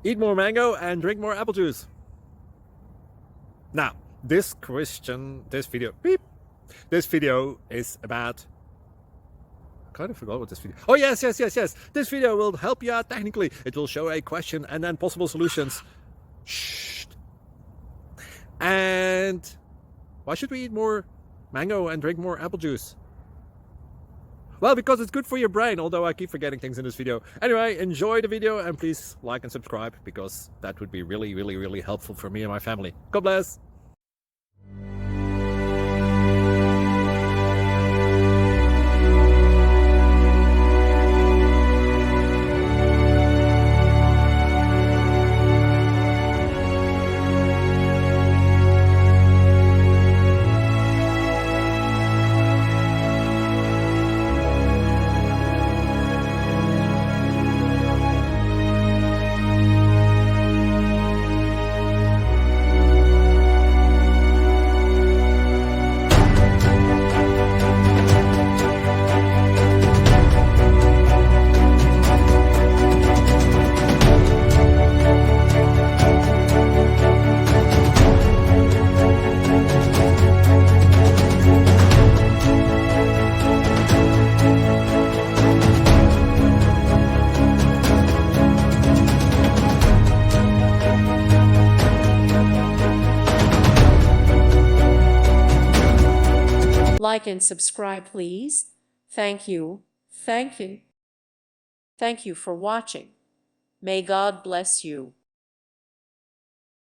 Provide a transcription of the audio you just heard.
Eat more mango and drink more apple juice. Now, this video is about... I kind of forgot what this video... Oh, yes. This video will help you out technically. It will show a question and then possible solutions. Shh. And why should we eat more mango and drink more apple juice? Well, because it's good for your brain, although I keep forgetting things in this video. Anyway, enjoy the video and please like and subscribe, because that would be really helpful for me and my family. God bless! Like and subscribe, please. Thank you. Thank you. Thank you for watching. May God bless you.